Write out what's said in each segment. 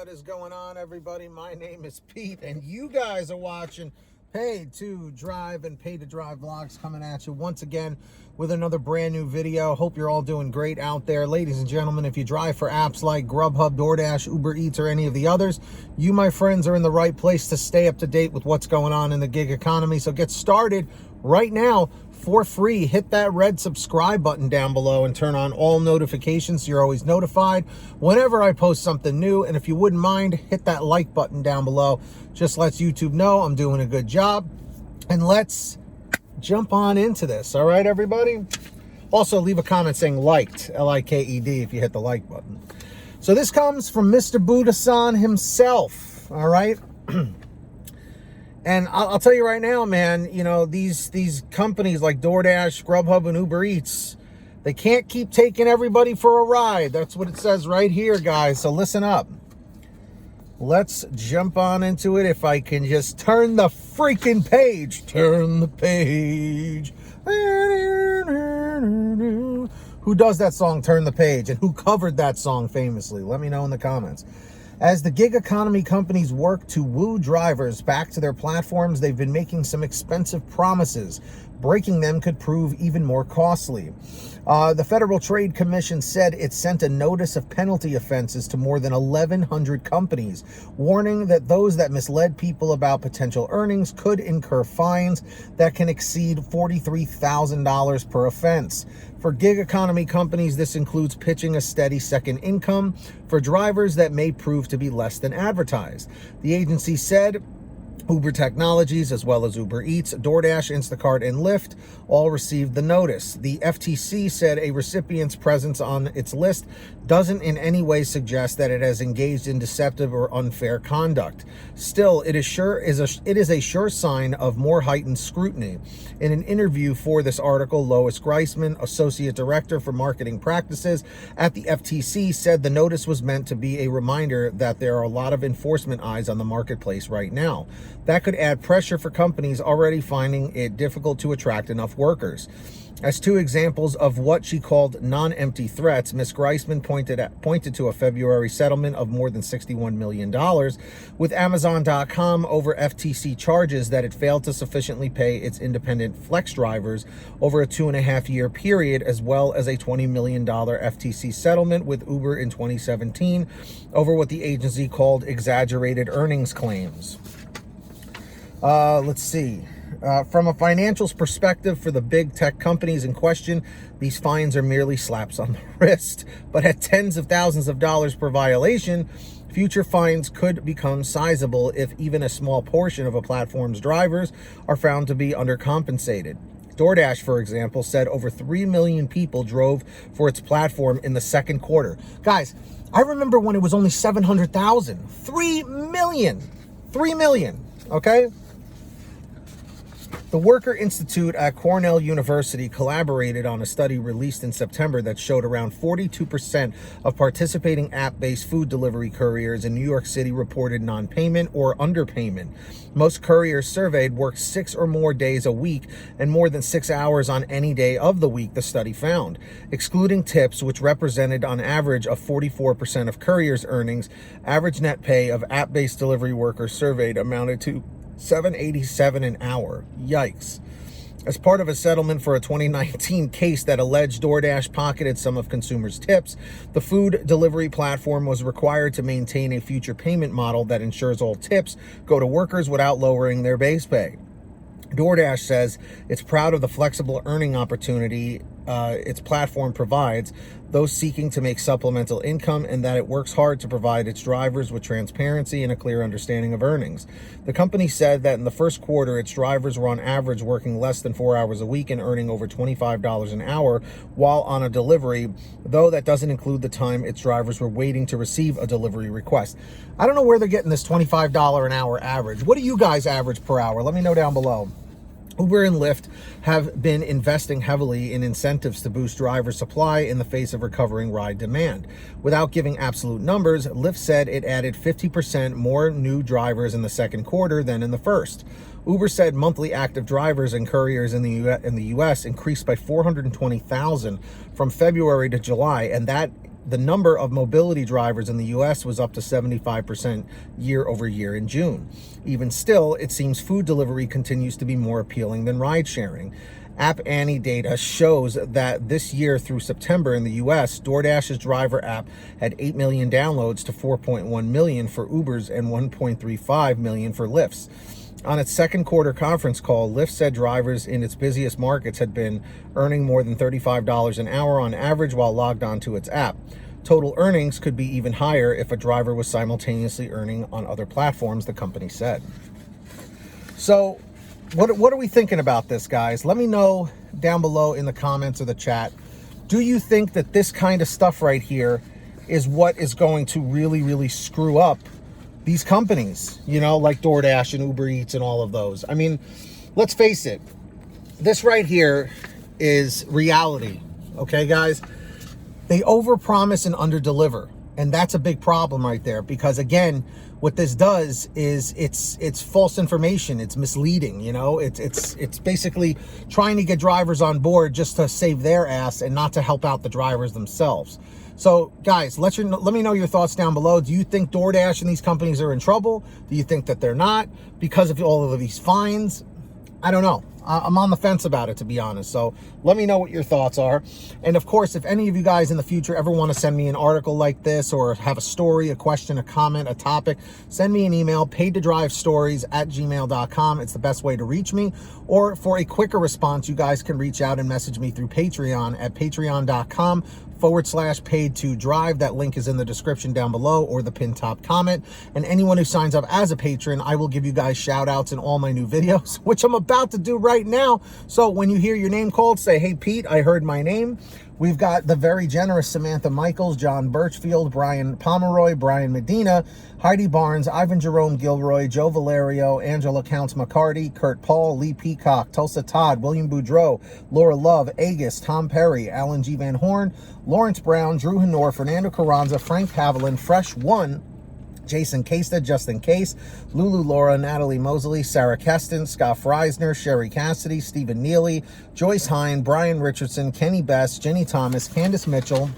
What is going on, everybody? My name is Pete, and you guys are watching Paid to Drive and Paid to Drive vlogs, coming at you once again with another brand new video. Hope you're all doing great out there. Ladies and gentlemen, if you drive for apps like Grubhub, Doordash, Uber Eats, or any of the others, you, my friends, are in the right place to stay up to date with what's going on in the gig economy. So get started right now for free. Hit that red subscribe button down below and turn on all notifications so you're always notified whenever I post something new. And if you wouldn't mind, hit that like button down below. Just lets YouTube know I'm doing a good job. And let's jump on into this. All right, everybody? Also, leave a comment saying liked, L-I-K-E-D, if you hit the like button. So this comes from Mr. Buddha-san himself. All right? And I'll tell you right now, man, you know, these companies like DoorDash, Grubhub, and Uber Eats, they can't keep taking everybody for a ride. That's what it says right here, guys. So listen up. Let's jump on into it. If I can just turn the freaking page. Turn the page. Who does that song, Turn the Page? And who covered that song famously? Let me know in the comments. As the gig economy companies work to woo drivers back to their platforms, they've been making some expensive promises. Breaking them could prove even more costly. The Federal Trade Commission said it sent a notice of penalty offenses to more than 1,100 companies, warning that those that misled people about potential earnings could incur fines that can exceed $43,000 per offense. For gig economy companies, this includes pitching a steady second income for drivers that may prove to be less than advertised. The agency said Uber Technologies, as well as Uber Eats, DoorDash, Instacart, and Lyft all received the notice. The FTC said a recipient's presence on its list doesn't in any way suggest that it has engaged in deceptive or unfair conduct. Still, it is a sure sign of more heightened scrutiny. In an interview for this article, Lois Greisman, Associate Director for Marketing Practices at the FTC, said the notice was meant to be a reminder that there are a lot of enforcement eyes on the marketplace right now. That could add pressure for companies already finding it difficult to attract enough workers. As two examples of what she called non-empty threats, Ms. Greisman pointed to a February settlement of more than $61 million with Amazon.com over FTC charges that it failed to sufficiently pay its independent flex drivers over a 2.5-year period, as well as a $20 million FTC settlement with Uber in 2017 over what the agency called exaggerated earnings claims. Let's see. From a financials perspective, for the big tech companies in question, these fines are merely slaps on the wrist. But at tens of thousands of dollars per violation, future fines could become sizable if even a small portion of a platform's drivers are found to be undercompensated. DoorDash, for example, said over 3 million people drove for its platform in the second quarter. Guys, I remember when it was only 700,000. 3 million. 3 million, okay? The Worker Institute at Cornell University collaborated on a study released in September that showed around 42% of participating app-based food delivery couriers in New York City reported non-payment or underpayment. Most couriers surveyed worked 6 or more days a week and more than 6 hours on any day of the week, the study found. Excluding tips, which represented on average of 44% of couriers' earnings, average net pay of app-based delivery workers surveyed amounted to $7.87 an hour. Yikes. As part of a settlement for a 2019 case that alleged DoorDash pocketed some of consumers' tips, the food delivery platform was required to maintain a future payment model that ensures all tips go to workers without lowering their base pay. DoorDash says it's proud of the flexible earning opportunity its platform provides those seeking to make supplemental income, and that it works hard to provide its drivers with transparency and a clear understanding of earnings. The company said that in the first quarter, its drivers were on average working less than 4 hours a week and earning over $25 an hour while on a delivery, though that doesn't include the time its drivers were waiting to receive a delivery request. I don't know where they're getting this $25 an hour average. What do you guys average per hour? Let me know down below. Uber and Lyft have been investing heavily in incentives to boost driver supply in the face of recovering ride demand. Without giving absolute numbers, Lyft said it added 50% more new drivers in the second quarter than in the first. Uber said monthly active drivers and couriers in the U.S. increased by 420,000 from February to July, and that the number of mobility drivers in the US was up to 75% year over year in June. Even still, it seems food delivery continues to be more appealing than ride sharing. App Annie data shows that this year through September in the US, DoorDash's driver app had 8 million downloads to 4.1 million for Ubers and 1.35 million for Lyft's. On its second quarter conference call, Lyft said drivers in its busiest markets had been earning more than $35 an hour on average while logged onto its app. Total earnings could be even higher if a driver was simultaneously earning on other platforms, the company said. So, what are we thinking about this, guys? Let me know down below in the comments or the chat. Do you think that this kind of stuff right here is what is going to really, really screw up these companies, you know, like DoorDash and Uber Eats and all of those? I mean, let's face it. This right here is reality, okay, guys? They overpromise and underdeliver, and that's a big problem right there because, again, what this does is it's false information. It's misleading, you know. It's basically trying to get drivers on board just to save their ass and not to help out the drivers themselves. So, guys, let me know your thoughts down below. Do you think DoorDash and these companies are in trouble? Do you think that they're not because of all of these fines? I don't know. I'm on the fence about it, to be honest. So let me know what your thoughts are. And of course, if any of you guys in the future ever want to send me an article like this or have a story, a question, a comment, a topic, send me an email, paidtodrivestories@gmail.com. It's the best way to reach me. Or for a quicker response, you guys can reach out and message me through Patreon at patreon.com/paid2drive. That link is in the description down below or the pinned top comment. And anyone who signs up as a patron, I will give you guys shout outs in all my new videos, which I'm about to do right now. So when you hear your name called, say, "Hey, Pete, I heard my name." We've got the very generous Samantha Mikles, John Birchfield, Brian Pomeroy, Brian Medina, Heidi Barnes, Ivan Jerome Gilroy, Joe Valerio, Angela Counts McCarty, Kurt Paul, Lee Peacock, Tulsa Todd, William Boudreau, Laura Love, Agus, Tom Perry, Alan G. Van Horn, Lawrence Brown, Drew Hanor, Fernando Carranza, Frank Haviland, Fresh One, Jason Casta, Justin Case, Lulu Laura, Natalie Mosley, Sarah Keston, Scott Freisner, Sherry Cassidy, Stephen Neely, Joyce Hine, Brian Richardson, Kenny Best, Jenny Thomas, Candace Mitchell,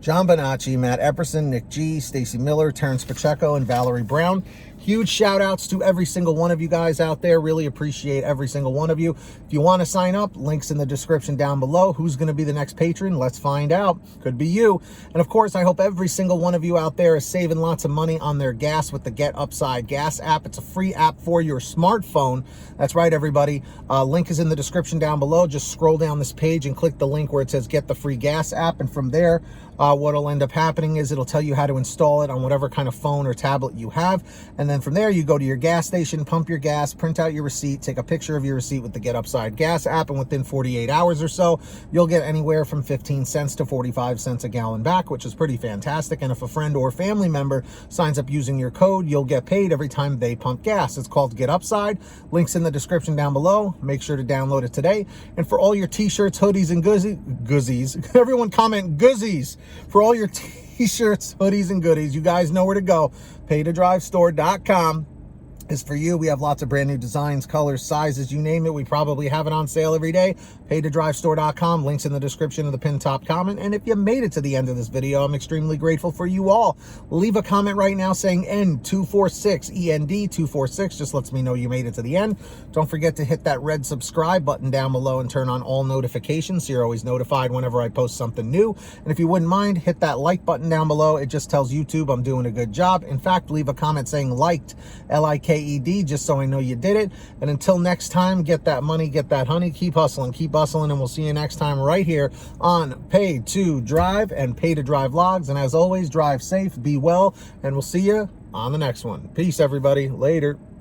John Bonacci, Matt Epperson, Nick G, Stacy Miller, Terrence Pacheco, and Valerie Brown. Huge shout outs to every single one of you guys out there. Really appreciate every single one of you. If you want to sign up, links in the description down below. Who's going to be the next patron? Let's find out. Could be you. And of course, I hope every single one of you out there is saving lots of money on their gas with the Get Upside Gas app. It's a free app for your smartphone. That's right, everybody. Link is in the description down below. Just scroll down this page and click the link where it says Get the Free Gas app. And from there, what'll end up happening is it'll tell you how to install it on whatever kind of phone or tablet you have. And then from there, you go to your gas station, pump your gas, print out your receipt, take a picture of your receipt with the Get Upside Gas app, and within 48 hours or so, you'll get anywhere from 15 cents to 45 cents a gallon back, which is pretty fantastic. And if a friend or family member signs up using your code, you'll get paid every time they pump gas. It's called Get Upside. Links in the description down below. Make sure to download it today. And for all your t-shirts, hoodies, and goozies, everyone comment goozies. For all your t-shirts, hoodies, and goodies, you guys know where to go. paidtodrivestore.com is for you. We have lots of brand new designs, colors, sizes, you name it. We probably have it on sale every day. paidtodrivestore.com. Links in the description of the pinned top comment. And if you made it to the end of this video, I'm extremely grateful for you all. Leave a comment right now saying N246, END246. Just lets me know you made it to the end. Don't forget to hit that red subscribe button down below and turn on all notifications so you're always notified whenever I post something new. And if you wouldn't mind, hit that like button down below. It just tells YouTube I'm doing a good job. In fact, leave a comment saying liked, LIKED, just so I know you did it. And until next time, get that money, get that honey, keep hustling, and we'll see you next time right here on Pay to Drive and Pay to Drive Vlogs. And as always, drive safe, be well, and we'll see you on the next one. Peace, everybody. Later.